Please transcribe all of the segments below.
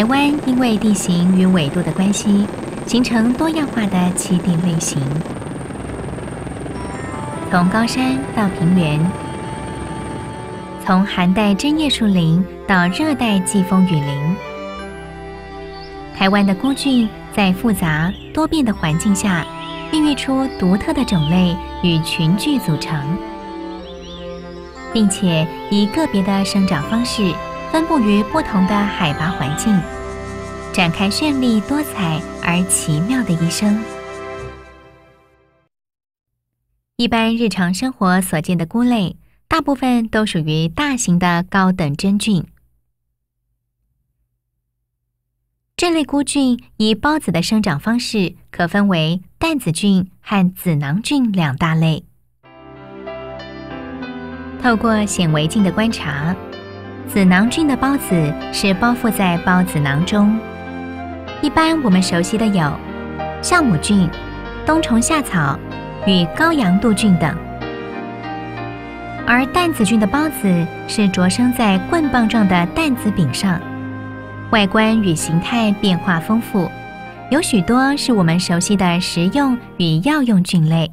台湾因为地形与纬度的关系，形成多样化的栖地类型，从高山到平原，从寒带针叶树林到热带季风雨林。台湾的孤菌在复杂多变的环境下，孕育出独特的种类与群聚组成，并且以个别的生长方式分布于不同的海拔环境，展开绚丽多彩而奇妙的一生。一般日常生活所见的菇类，大部分都属于大型的高等真菌。这类菇菌以孢子的生长方式，可分为担子菌和子囊菌两大类。透过显微镜的观察，子囊菌的孢子是包覆在孢子囊中，一般我们熟悉的有酵母菌、冬虫夏草与高阳度菌等。而担子菌的孢子是着生在棍棒状的担子柄上，外观与形态变化丰富，有许多是我们熟悉的食用与药用菌类，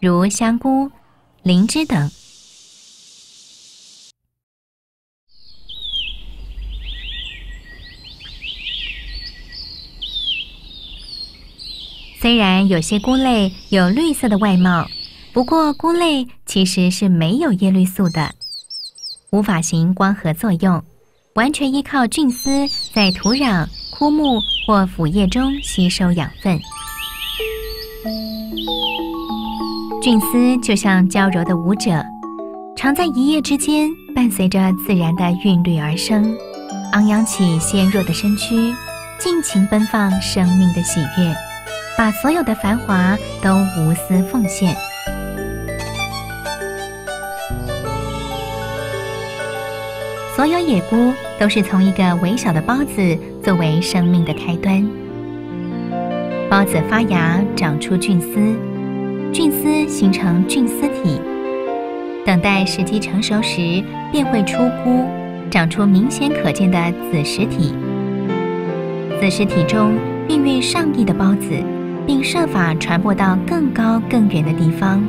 如香菇、灵芝等。虽然有些菇类有绿色的外貌，不过菇类其实是没有叶绿素的，无法行光合作用，完全依靠菌丝在土壤、枯木或腐叶中吸收养分。菌丝就像娇柔的舞者，常在一夜之间伴随着自然的韵律而生，昂扬起纤弱的身躯，尽情奔放生命的喜悦，把所有的繁华都无私奉献。所有野菇都是从一个微小的孢子作为生命的开端。孢子发芽，长出菌丝，菌丝形成菌丝体，等待时机成熟时，便会出菇，长出明显可见的子实体。子实体中孕育上亿的孢子，并设法传播到更高更远的地方。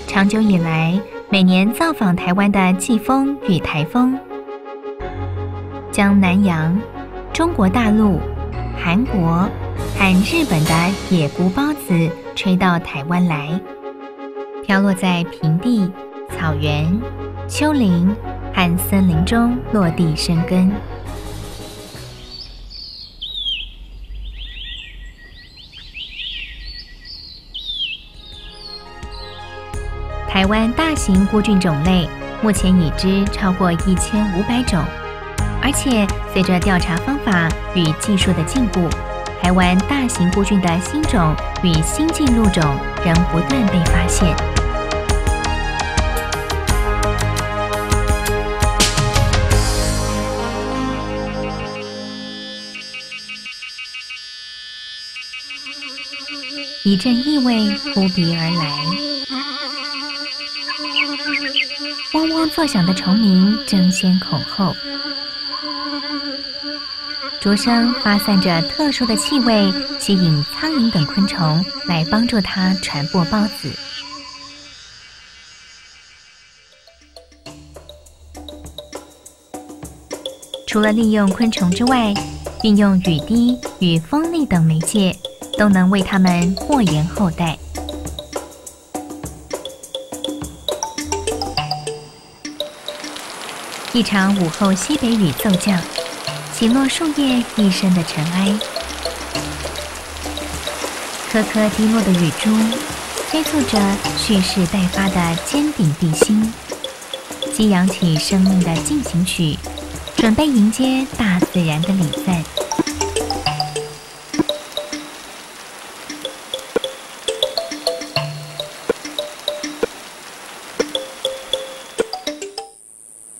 长久以来，每年造访台湾的季风与台风，将南洋、中国大陆、韩国和日本的野菇孢子吹到台湾来，飘落在平地、草原、丘陵和森林中落地生根。台湾大型菇菌种类目前已知超过1500种，而且随着调查方法与技术的进步，台湾大型菇菌的新种与新进入种仍不断被发现。一阵异味扑鼻而来，嗡嗡作响的虫鸣争先恐后，竹声发散着特殊的气味，吸引苍蝇等昆虫来帮助它传播孢子。除了利用昆虫之外，运用雨滴与风力等媒介，都能为它们祸延后代。一场午后西北雨骤降，洗落树叶一身的尘埃。颗颗滴落的雨珠，催促着蓄势待发的坚定地心，激扬起生命的进行曲，准备迎接大自然的礼赞。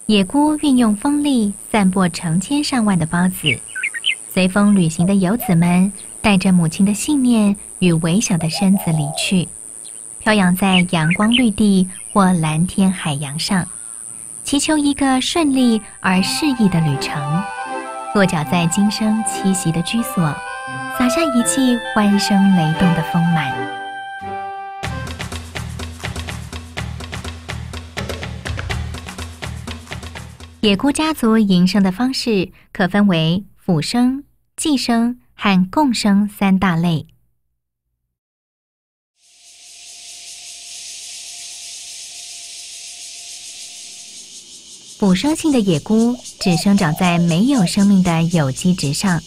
野菇运用风力散播成千上万的孢子，随风旅行的游子们带着母亲的信念与微小的身子离去，飘扬在阳光绿地或蓝天海洋上，祈求一个顺利而适宜的旅程，落脚在今生栖息的居所，洒下一记欢声雷动的丰满。野菇家族营生的方式可分为辅生、寄生和共生3大类。辅生性的野菇只生长在没有生命的有机质上，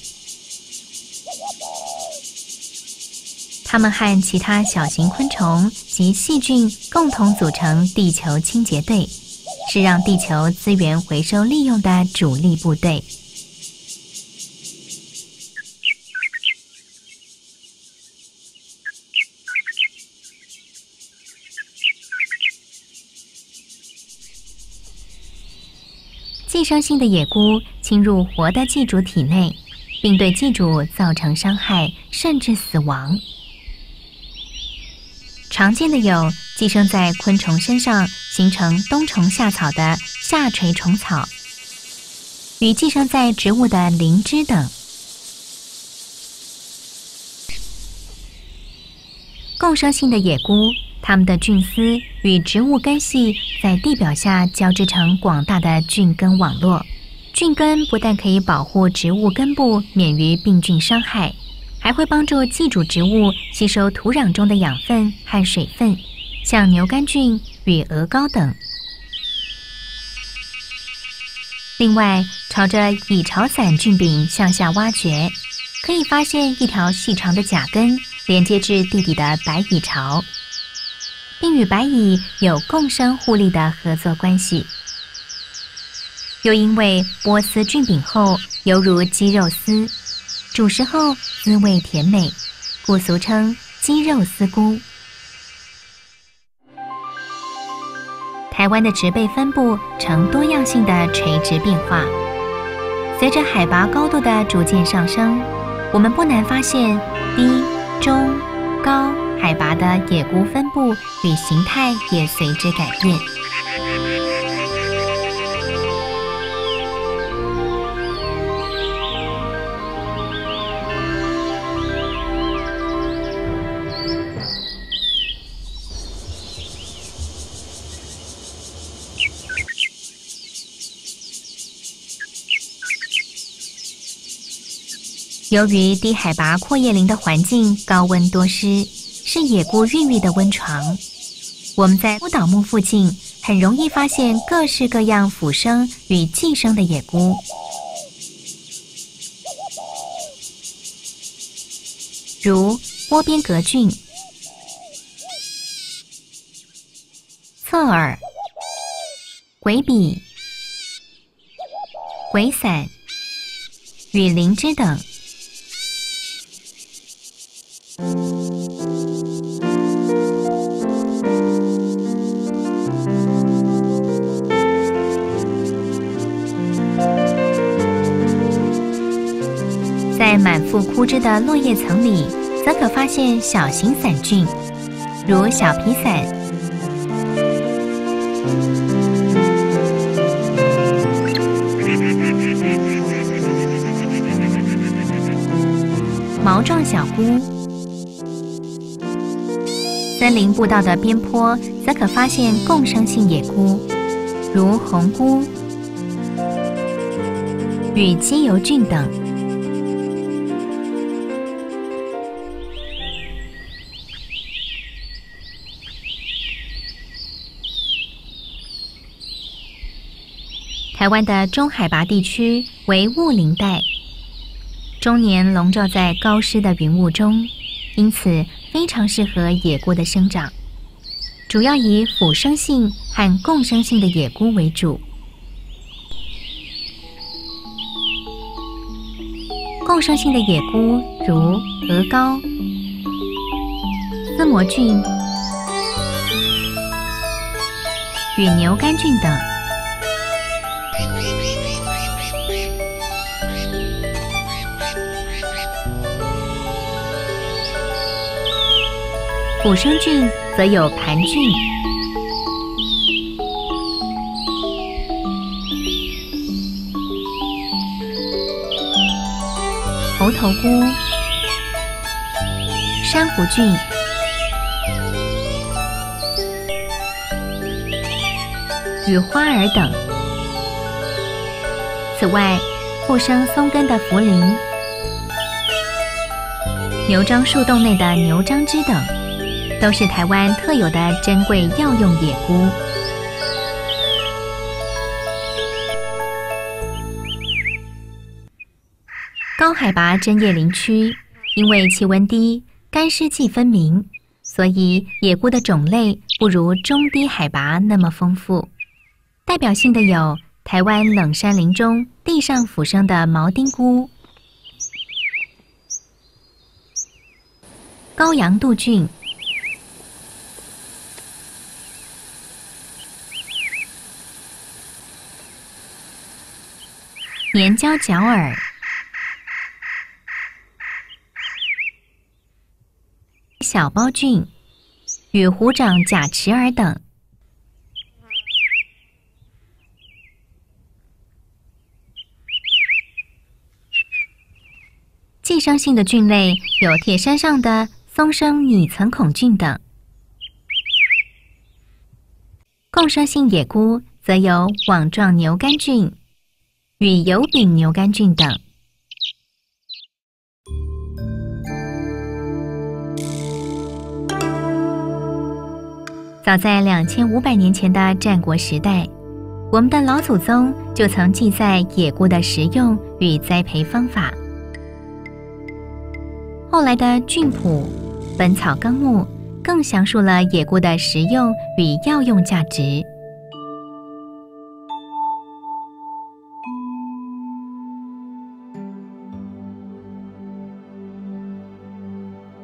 它们和其他小型昆虫及细菌共同组成地球清洁队，是让地球资源回收利用的主力部队。寄生性的野菇侵入活的寄主体内，并对寄主造成伤害，甚至死亡。常见的有寄生在昆虫身上形成冬虫夏草的下垂虫草，与寄生在植物的灵芝等。共生性的野菇，它们的菌丝与植物根系在地表下交织成广大的菌根网络。菌根不但可以保护植物根部免于病菌伤害，还会帮助寄主植物吸收土壤中的养分和水分，像牛肝菌与鹅膏等。另外，朝着蚁巢伞菌柄向下挖掘，可以发现一条细长的甲根连接至地底的白蚁巢，并与白蚁有共生互利的合作关系。又因为剥丝菌柄后犹如鸡肉丝，煮食后滋味甜美，故俗称鸡肉丝菇。台湾的植被分布呈多样性的垂直变化，随着海拔高度的逐渐上升，我们不难发现低、中、高海拔的野菇分布与形态也随之改变。由于低海拔阔叶林的环境高温多湿，是野菇孕育的温床。我们在孤岛木附近很容易发现各式各样辅生与寄生的野菇，如窝边革菌、侧耳、鬼笔、鬼伞与灵芝等。在满腹枯枝的落叶层里，则可发现小型伞菌，如小皮伞、毛状小菇。森林步道的边坡，则可发现共生性野菇，如红菇与鸡油菌等。台湾的中海拔地区为雾林带，终年笼罩在高湿的云雾中，因此非常适合野菇的生长，主要以辅生性和共生性的野菇为主。共生性的野菇如鹅膏、丝膜菌与牛肝菌等。辅生菌则有盘菌、头菇、珊瑚菌、与花儿等。此外，附生松根的茯苓、牛樟树洞内的牛樟芝等，都是台湾特有的珍贵药用野菇。高海拔针叶林区，因为气温低、干湿季分明，所以野菇的种类不如中低海拔那么丰富。代表性的有台湾冷杉林中地上腐生的毛丁菇、高阳杜鹃、年椒角耳、小苞菌与虎掌假齿耳等。寄生性的菌类有铁山上的松生拟层孔菌等，共生性野菇则有网状牛肝菌与油饼牛肝菌等。早在2500年前的战国时代，我们的老祖宗就曾记载野菇的食用与栽培方法。后来的《菌谱》《本草纲目》更详述了野菇的食用与药用价值。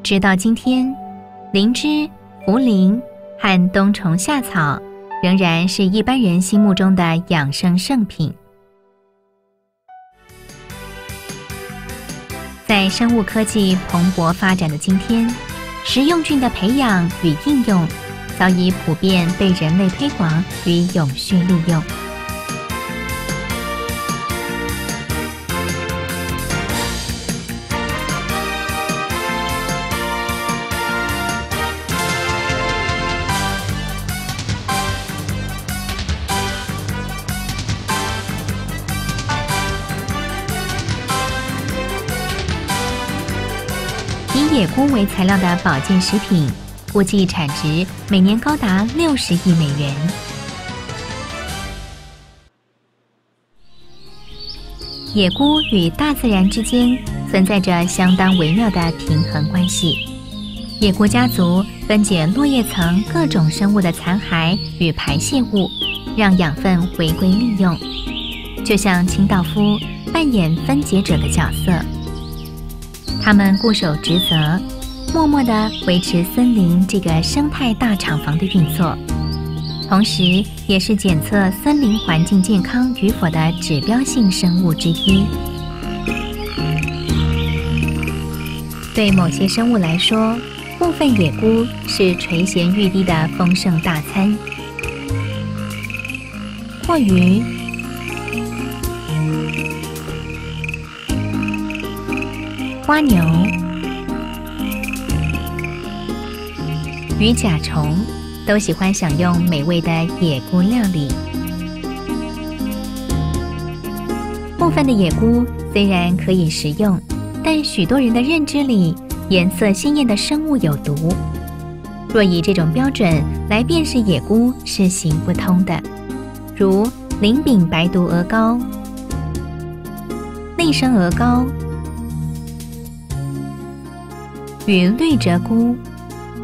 直到今天，灵芝、茯苓和冬虫夏草仍然是一般人心目中的养生圣品。在生物科技蓬勃发展的今天，食用菌的培养与应用早已普遍被人类推广与永续利用。以野菇为材料的保健食品，估计产值每年高达60亿美元。野菇与大自然之间存在着相当微妙的平衡关系。野菇家族分解落叶层各种生物的残骸与排泄物，让养分回归利用，就像清道夫扮演分解者的角色。他们固守职责，默默地维持森林这个生态大厂房的运作，同时也是检测森林环境健康与否的指标性生物之一。对某些生物来说，部分野菇是垂涎欲滴的丰盛大餐。或鱼、花牛、与甲虫都喜欢享用美味的野菇料理。部分的野菇虽然可以食用，但许多人的认知里，颜色鲜艳的生物有毒。若以这种标准来辨识野菇是行不通的，如鳞柄白毒鹅膏、内生鹅膏与绿蜇菇，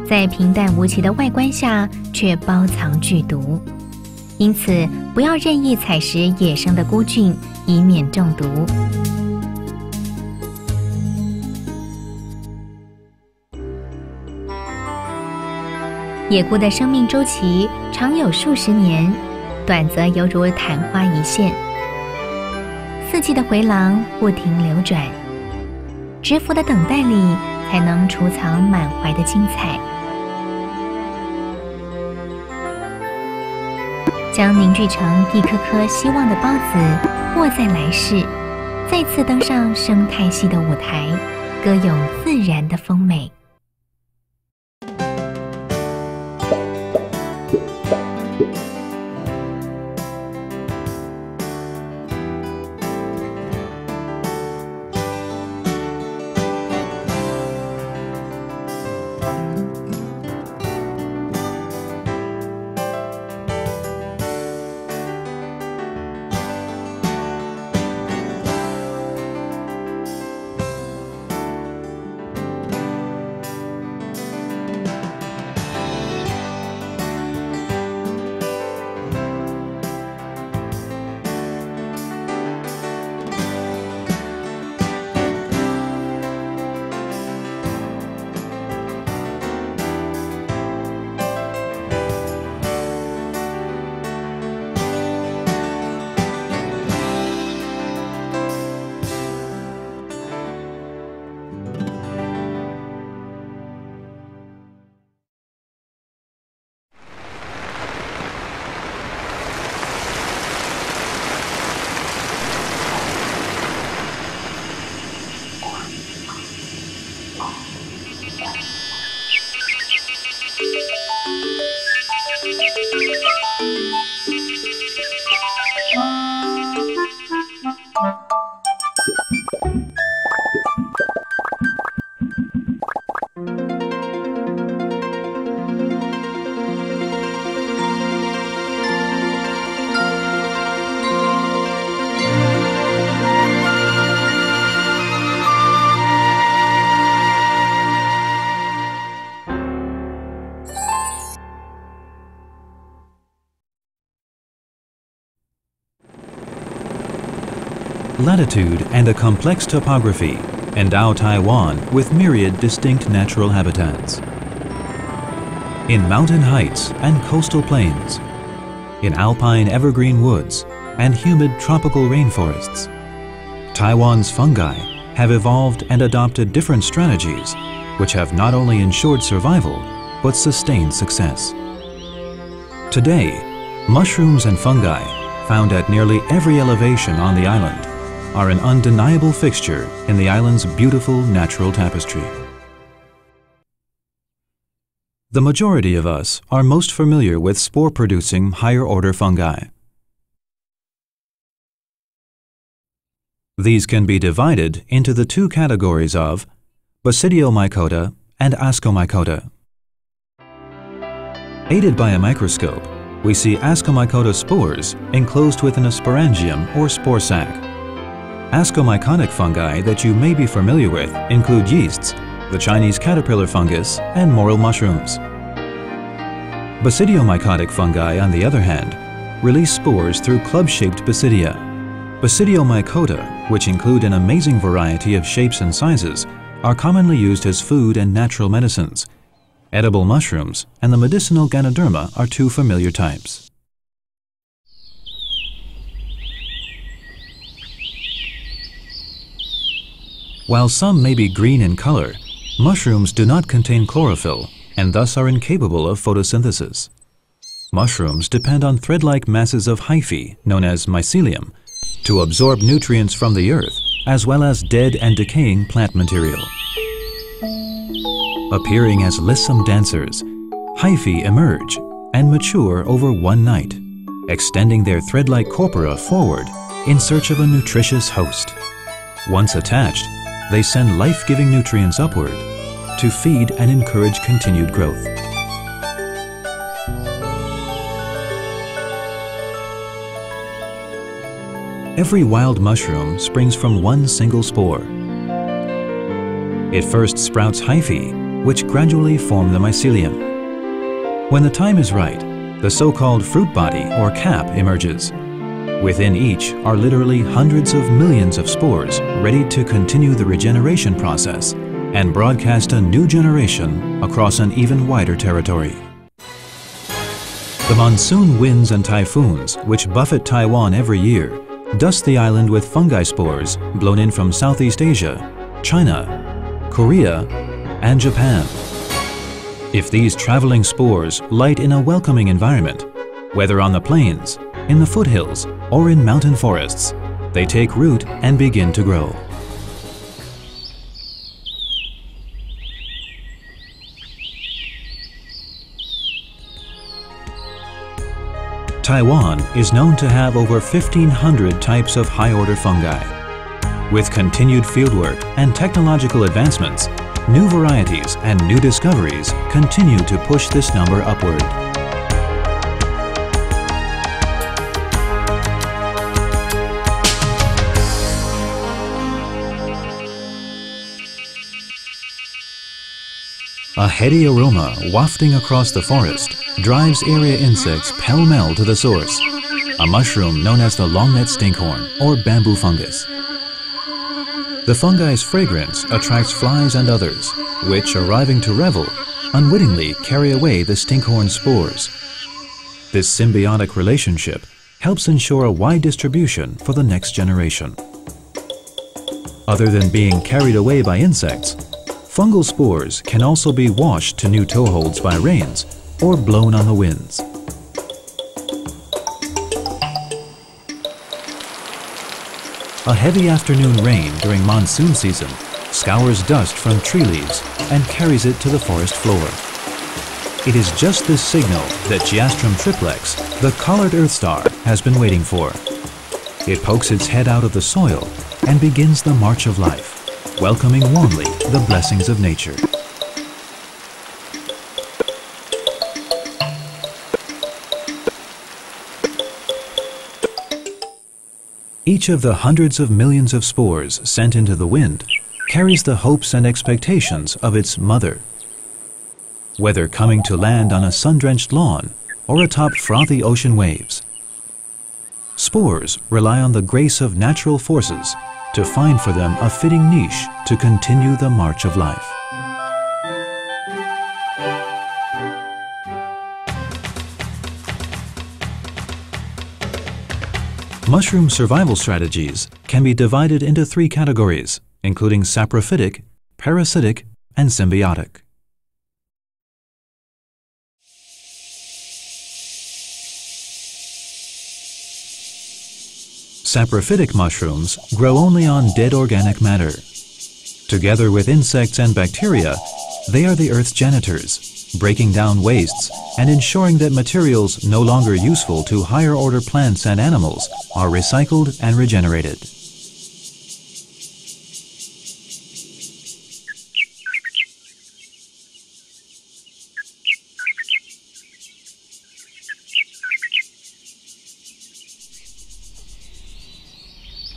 在平淡无奇的外观下却包藏剧毒，因此不要任意采食野生的菇菌，以免中毒。野菇的生命周期长有数十年，短则犹如昙花一现。四季的回廊不停流转，蛰伏的等待里才能储藏满怀的精彩。将凝聚成一颗颗希望的孢子，握在来世，再次登上生态系的舞台，歌咏自然的丰美。Latitude and a complex topography endow Taiwan with myriad distinct natural habitats. In mountain heights and coastal plains, in alpine evergreen woods and humid tropical rainforests, Taiwan's fungi have evolved and adopted different strategies which have not only ensured survival but sustained success. Today, mushrooms and fungi found at nearly every elevation on the island are an undeniable fixture in the island's beautiful natural tapestry. The majority of us are most familiar with spore-producing higher-order fungi. These can be divided into the two categories of Basidiomycota and Ascomycota. Aided by a microscope, we see Ascomycota spores enclosed within a sporangium or spore sac. Ascomycotic fungi that you may be familiar with include yeasts, the Chinese caterpillar fungus, and morel mushrooms. Basidiomycotic fungi, on the other hand, release spores through club-shaped basidia. Basidiomycota, which include an amazing variety of shapes and sizes, are commonly used as food and natural medicines. Edible mushrooms and the medicinal Ganoderma are two familiar types. While some may be green in color, mushrooms do not contain chlorophyll and thus are incapable of photosynthesis. Mushrooms depend on thread-like masses of hyphae, known as mycelium, to absorb nutrients from the earth as well as dead and decaying plant material. Appearing as lissome dancers, hyphae emerge and mature over one night, extending their thread-like corpora forward in search of a nutritious host. Once attached, they send life-giving nutrients upward to feed and encourage continued growth. Every wild mushroom springs from one single spore. It first sprouts hyphae, which gradually form the mycelium. When the time is right, the so-called fruit body or cap emerges. Within each are literally hundreds of millions of spores ready to continue the regeneration process and broadcast a new generation across an even wider territory. The monsoon winds and typhoons, which buffet Taiwan every year, dust the island with fungi spores blown in from Southeast Asia, China, Korea, and Japan. If these traveling spores light in a welcoming environment, whether on the plains, in the foothills, or in mountain forests, they take root and begin to grow. Taiwan is known to have over 1,500 types of high-order fungi. With continued fieldwork and technological advancements, new varieties and new discoveries continue to push this number upward. A heady aroma wafting across the forest drives area insects pell-mell to the source, a mushroom known as the longneck stinkhorn or bamboo fungus. The fungi's fragrance attracts flies and others, which, arriving to revel, unwittingly carry away the stinkhorn spores. This symbiotic relationship helps ensure a wide distribution for the next generation. Other than being carried away by insects, fungal spores can also be washed to new toeholds by rains or blown on the winds. A heavy afternoon rain during monsoon season scours dust from tree leaves and carries it to the forest floor. It is just this signal that Geastrum triplex, the collared earth star, has been waiting for. It pokes its head out of the soil and begins the march of life, welcoming warmly the blessings of nature. Each of the hundreds of millions of spores sent into the wind carries the hopes and expectations of its mother. Whether coming to land on a sun-drenched lawn or atop frothy ocean waves, spores rely on the grace of natural forces to find for them a fitting niche to continue the march of life. Mushroom survival strategies can be divided into three categories, including saprophytic, parasitic, and symbiotic. Saprophytic mushrooms grow only on dead organic matter. Together with insects and bacteria, they are the Earth's janitors, breaking down wastes and ensuring that materials no longer useful to higher-order plants and animals are recycled and regenerated.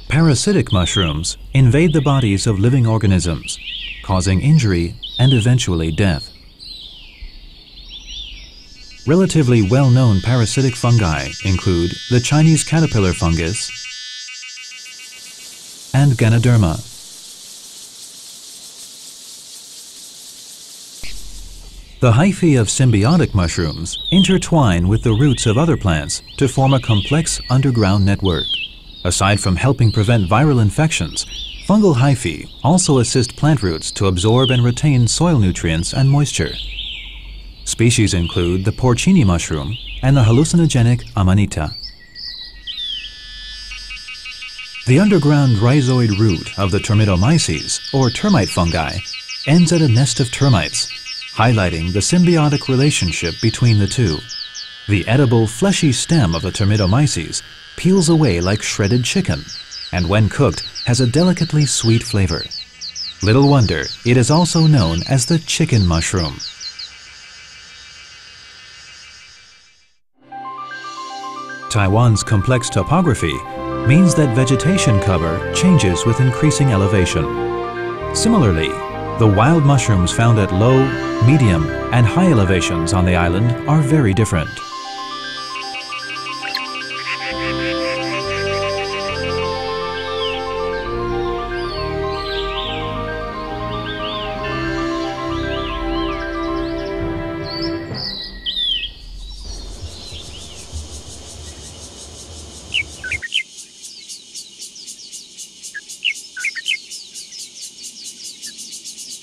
Parasitic mushrooms invade the bodies of living organisms, causing injury and eventually death. Relatively well-known parasitic fungi include the Chinese caterpillar fungus and Ganoderma. The hyphae of symbiotic mushrooms intertwine with the roots of other plants to form a complex underground network. Aside from helping prevent viral infections, fungal hyphae also assist plant roots to absorb and retain soil nutrients and moisture. Species include the porcini mushroom and the hallucinogenic amanita. The underground rhizoid root of the Termitomyces, or termite fungi, ends at a nest of termites, highlighting the symbiotic relationship between the two. The edible fleshy stem of the Termitomyces peels away like shredded chicken, and when cooked has a delicately sweet flavor. Little wonder it is also known as the chicken mushroom. Taiwan's complex topography means that vegetation cover changes with increasing elevation. Similarly, the wild mushrooms found at low, medium, and high elevations on the island are very different.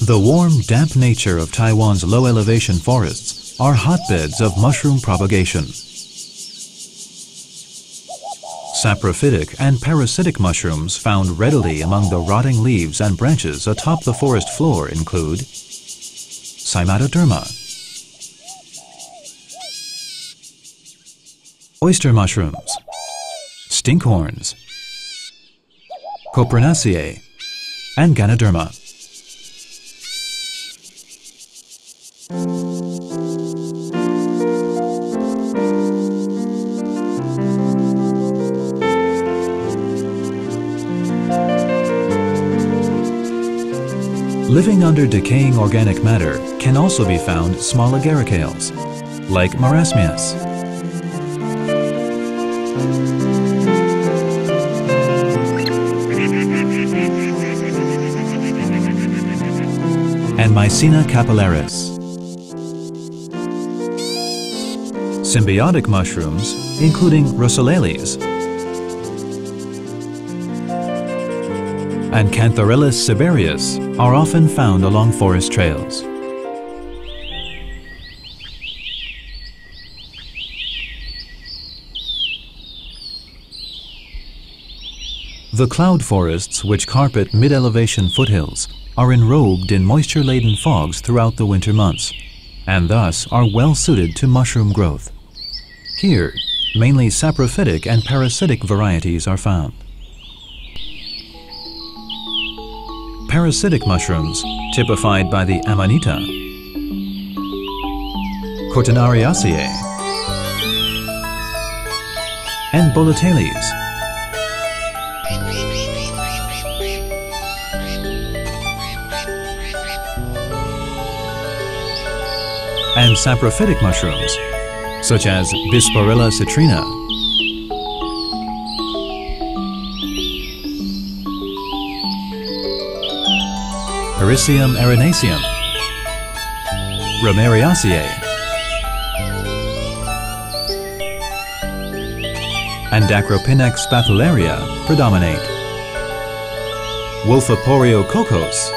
The warm, damp nature of Taiwan's low-elevation forests are hotbeds of mushroom propagation. Saprophytic and parasitic mushrooms found readily among the rotting leaves and branches atop the forest floor include Cymatoderma, oyster mushrooms, stinkhorns, Copernaceae, and Ganoderma. Living under decaying organic matter can also be found small agaricales, like Marasmias. And Mycena capillaris. Symbiotic mushrooms, including Rosolales and Cantharellus siberius, are often found along forest trails. The cloud forests which carpet mid-elevation foothills are enrobed in moisture-laden fogs throughout the winter months, and thus are well suited to mushroom growth. Here, mainly saprophytic and parasitic varieties are found. Parasitic mushrooms, typified by the Amanita, Cortinariaceae, and Boletales, and saprophytic mushrooms, such as Bisporella citrina, Hericium erinaceum, Ramariaceae, and Dacropinax spathularia predominate. Wolfiporio cocos,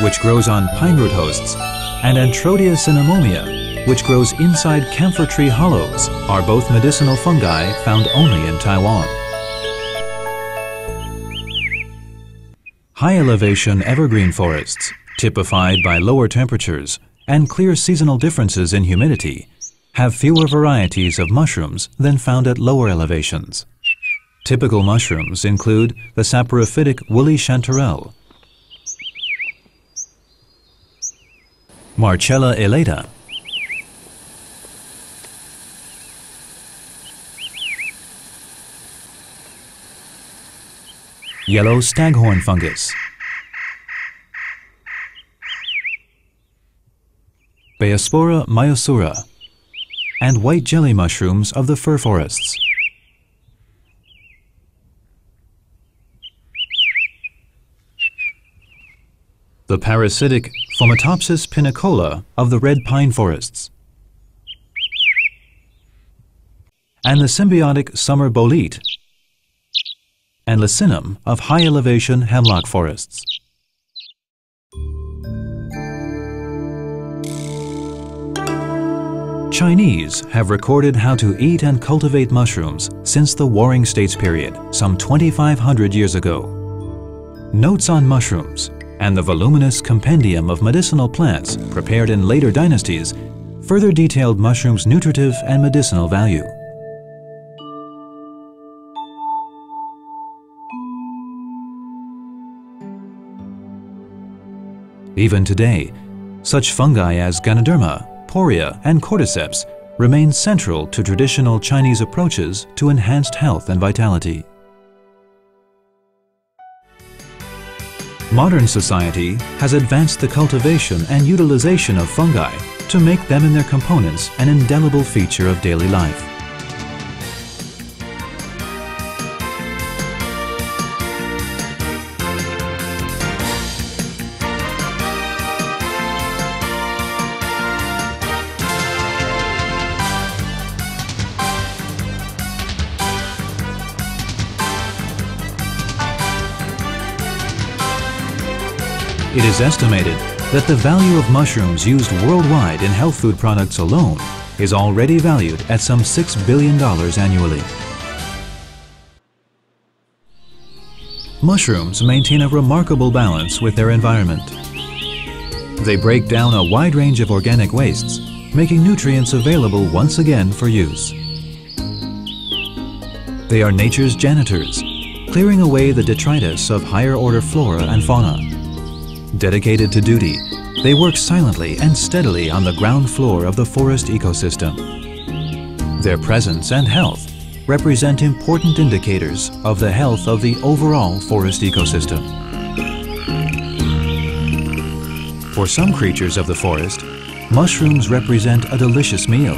which grows on pine root hosts, and Antrodia cinnamomea, which grows inside camphor tree hollows, are both medicinal fungi found only in Taiwan. High-elevation evergreen forests, typified by lower temperatures and clear seasonal differences in humidity, have fewer varieties of mushrooms than found at lower elevations. Typical mushrooms include the saprophytic woolly chanterelle, Marcella elata, yellow staghorn fungus, Baeospora myosura, and white jelly mushrooms of the fir forests. The parasitic Fomitopsis pinicola of the red pine forests, and the symbiotic summer bolete and Lacinum of high-elevation hemlock forests. Chinese have recorded how to eat and cultivate mushrooms since the Warring States period, some 2,500 years ago. Notes on mushrooms and the voluminous compendium of medicinal plants prepared in later dynasties further detailed mushrooms' nutritive and medicinal value. Even today, such fungi as Ganoderma, Poria, and Cordyceps remain central to traditional Chinese approaches to enhanced health and vitality. Modern society has advanced the cultivation and utilization of fungi to make them and their components an indelible feature of daily life. It is estimated that the value of mushrooms used worldwide in health food products alone is already valued at some $6 billion annually. Mushrooms maintain a remarkable balance with their environment. They break down a wide range of organic wastes, making nutrients available once again for use. They are nature's janitors, clearing away the detritus of higher-order flora and fauna. Dedicated to duty, they work silently and steadily on the ground floor of the forest ecosystem. Their presence and health represent important indicators of the health of the overall forest ecosystem. For some creatures of the forest, mushrooms represent a delicious meal.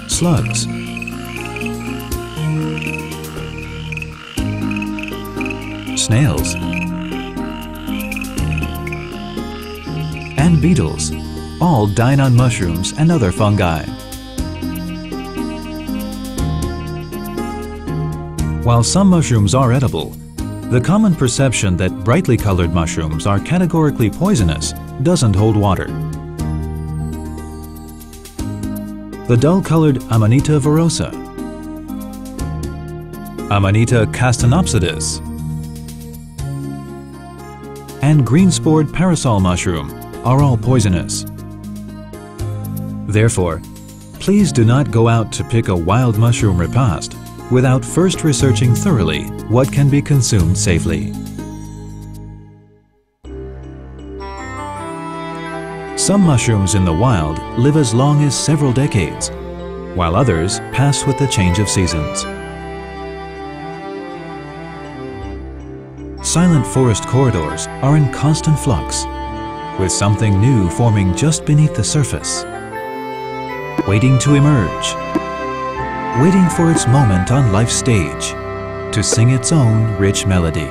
Slugs, snails, and beetles all dine on mushrooms and other fungi. While some mushrooms are edible, the common perception that brightly colored mushrooms are categorically poisonous doesn't hold water. The dull-colored Amanita virosa, Amanita castanopsidis, and green-spored parasol mushroom are all poisonous. Therefore, please do not go out to pick a wild mushroom repast without first researching thoroughly what can be consumed safely. Some mushrooms in the wild live as long as several decades, while others pass with the change of seasons. Silent forest corridors are in constant flux, with something new forming just beneath the surface, waiting to emerge, waiting for its moment on life's stage to sing its own rich melody.